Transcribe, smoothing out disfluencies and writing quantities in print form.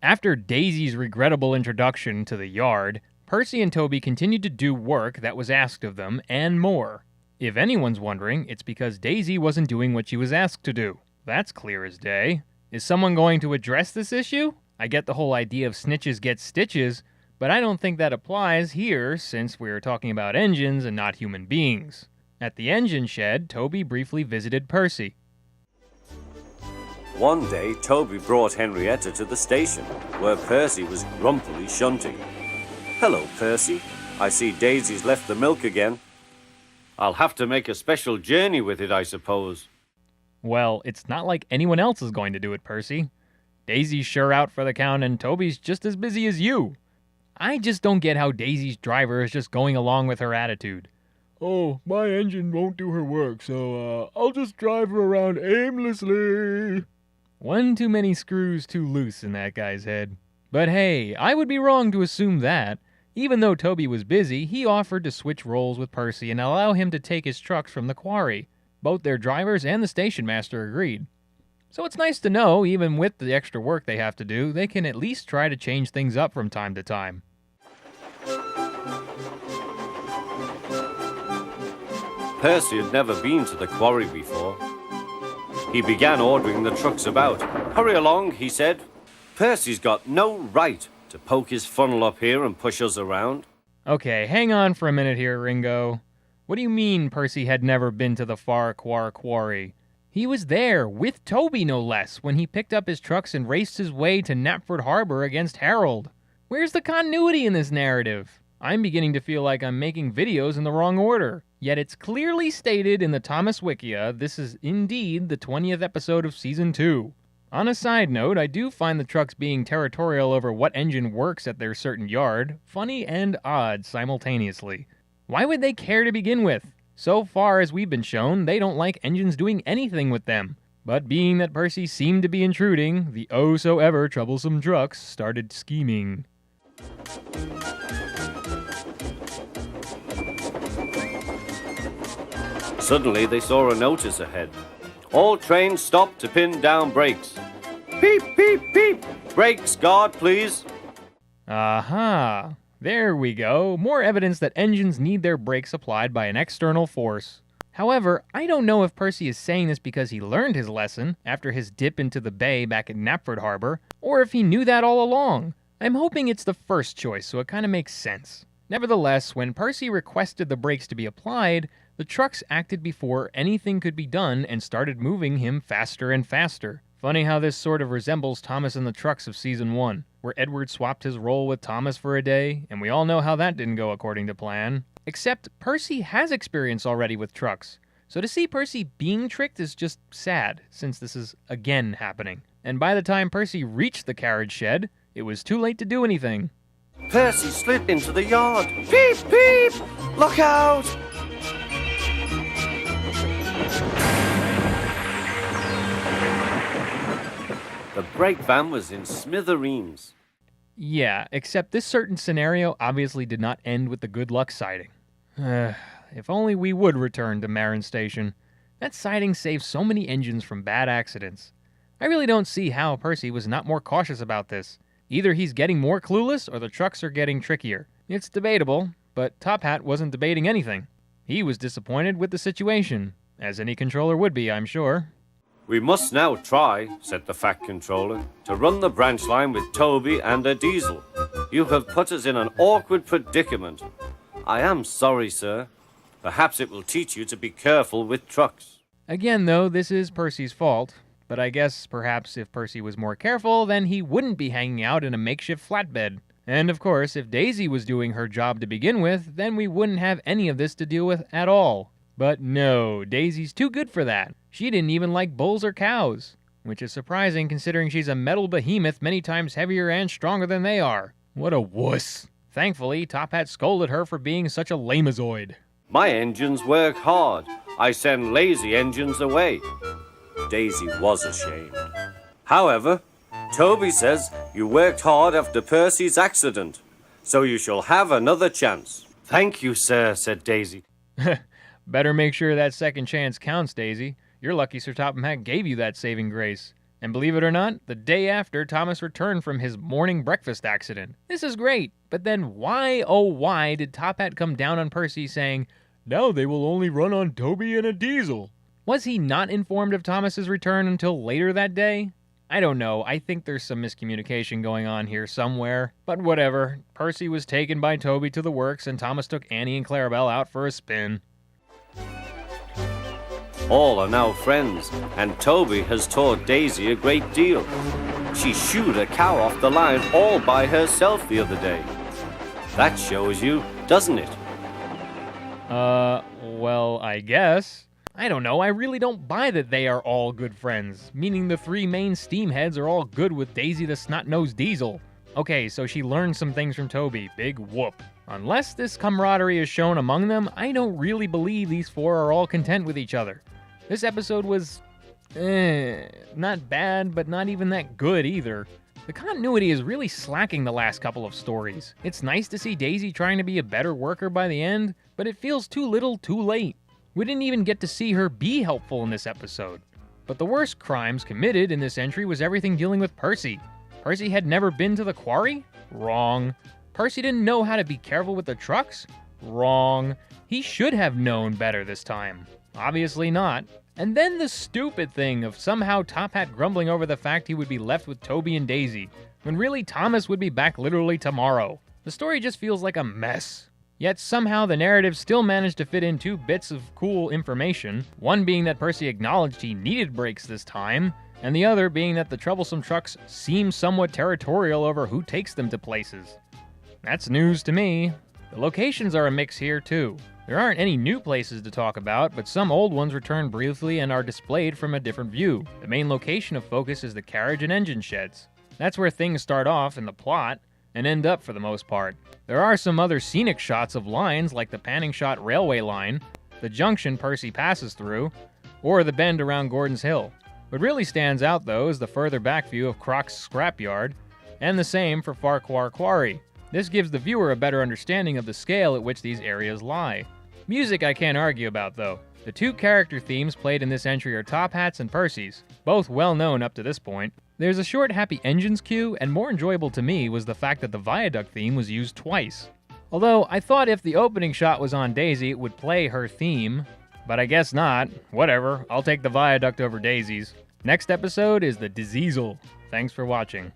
After Daisy's regrettable introduction to the yard, Percy and Toby continued to do work that was asked of them, and more. If anyone's wondering, it's because Daisy wasn't doing what she was asked to do. That's clear as day. Is someone going to address this issue? I get the whole idea of snitches get stitches, but I don't think that applies here since we're talking about engines and not human beings. At the engine shed, Toby briefly visited Percy. One day, Toby brought Henrietta to the station, where Percy was grumpily shunting. "Hello, Percy. I see Daisy's left the milk again." "I'll have to make a special journey with it, I suppose." Well, it's not like anyone else is going to do it, Percy. Daisy's sure out for the count and Toby's just as busy as you. I just don't get how Daisy's driver is just going along with her attitude. "Oh, my engine won't do her work, so I'll just drive her around aimlessly." One too many screws too loose in that guy's head. But hey, I would be wrong to assume that. Even though Toby was busy, he offered to switch roles with Percy and allow him to take his trucks from the quarry. Both their drivers and the station master agreed. So it's nice to know, even with the extra work they have to do, they can at least try to change things up from time to time. Percy had never been to the quarry before. He began ordering the trucks about. "Hurry along," he said. "Percy's got no right to poke his funnel up here and push us around." Okay, hang on for a minute here, Ringo. What do you mean Percy had never been to the far quarry? He was there, with Toby no less, when he picked up his trucks and raced his way to Knapford Harbor against Harold. Where's the continuity in this narrative? I'm beginning to feel like I'm making videos in the wrong order. Yet it's clearly stated in the Thomas Wikia this is indeed the 20th episode of Season 2. On a side note, I do find the trucks being territorial over what engine works at their certain yard funny and odd simultaneously. Why would they care to begin with? So far as we've been shown, they don't like engines doing anything with them. But being that Percy seemed to be intruding, the oh-so-ever Troublesome Trucks started scheming. Suddenly they saw a notice ahead. "All trains stop to pin down brakes." "Peep, peep, peep! Brakes, guard, please." Aha! There we go. More evidence that engines need their brakes applied by an external force. However, I don't know if Percy is saying this because he learned his lesson after his dip into the bay back at Knapford Harbor, or if he knew that all along. I'm hoping it's the first choice, so it kind of makes sense. Nevertheless, when Percy requested the brakes to be applied, the trucks acted before anything could be done and started moving him faster and faster. Funny how this sort of resembles Thomas and the Trucks of Season 1, where Edward swapped his role with Thomas for a day, and we all know how that didn't go according to plan. Except Percy has experience already with trucks, so to see Percy being tricked is just sad, since this is again happening. And by the time Percy reached the carriage shed, it was too late to do anything. Percy slid into the yard. "Peep, peep! Look out!" The brake van was in smithereens. Yeah, except this certain scenario obviously did not end with the good luck sighting. If only we would return to Marin Station. That sighting saved so many engines from bad accidents. I really don't see how Percy was not more cautious about this. Either he's getting more clueless or the trucks are getting trickier. It's debatable, but Top Hat wasn't debating anything. He was disappointed with the situation, as any controller would be, I'm sure. "We must now try," said the Fat Controller, "to run the branch line with Toby and a diesel. You have put us in an awkward predicament." "I am sorry, sir. Perhaps it will teach you to be careful with trucks." Again, though, this is Percy's fault, but I guess perhaps if Percy was more careful, then he wouldn't be hanging out in a makeshift flatbed. And of course, if Daisy was doing her job to begin with, then we wouldn't have any of this to deal with at all. But no, Daisy's too good for that. She didn't even like bulls or cows, which is surprising considering she's a metal behemoth many times heavier and stronger than they are. What a wuss. Thankfully, Top Hat scolded her for being such a lamazoid. "My engines work hard. I send lazy engines away." Daisy was ashamed. "However, Toby says you worked hard after Percy's accident, so you shall have another chance." "Thank you, sir," said Daisy. Better make sure that second chance counts, Daisy. You're lucky Sir Topham Hatt gave you that saving grace. And believe it or not, the day after Thomas returned from his morning breakfast accident. This is great, but then why, oh why, did Top Hat come down on Percy saying, Now they will only run on Toby and a diesel? was he not informed of Thomas's return until later that day? I don't know, I think there's some miscommunication going on here somewhere. But whatever, Percy was taken by Toby to the works and Thomas took Annie and Clarabelle out for a spin. All are now friends, and Toby has taught Daisy a great deal. She shooed a cow off the line all by herself the other day. That shows you, doesn't it? Well, I guess. I don't know, I really don't buy that they are all good friends, meaning the three main steamheads are all good with Daisy the snot-nosed diesel. Okay, so she learned some things from Toby, big whoop. Unless this camaraderie is shown among them, I don't really believe these four are all content with each other. This episode was, not bad, but not even that good either. The continuity is really slacking the last couple of stories. It's nice to see Daisy trying to be a better worker by the end, but it feels too little too late. We didn't even get to see her be helpful in this episode. But the worst crimes committed in this entry was everything dealing with Percy. Percy had never been to the quarry? Wrong. Percy didn't know how to be careful with the trucks? Wrong. He should have known better this time. Obviously not. And then the stupid thing of somehow Top Hat grumbling over the fact he would be left with Toby and Daisy, when really Thomas would be back literally tomorrow. The story just feels like a mess. Yet somehow the narrative still managed to fit in two bits of cool information, one being that Percy acknowledged he needed brakes this time, and the other being that the Troublesome Trucks seem somewhat territorial over who takes them to places. That's news to me. The locations are a mix here too. There aren't any new places to talk about, but some old ones return briefly and are displayed from a different view. The main location of focus is the carriage and engine sheds. That's where things start off in the plot, and end up for the most part. There are some other scenic shots of lines like the panning shot railway line, the junction Percy passes through, or the bend around Gordon's Hill. What really stands out though is the further back view of Croc's scrapyard, and the same for Farquhar Quarry. This gives the viewer a better understanding of the scale at which these areas lie. Music I can't argue about though. The two character themes played in this entry are Top Hat's and Percy's, both well known up to this point. There's a short Happy Engines cue, and more enjoyable to me was the fact that the viaduct theme was used twice. Although, I thought if the opening shot was on Daisy, it would play her theme, but I guess not. Whatever, I'll take the viaduct over Daisy's. Next episode is the Diesel. Thanks for watching.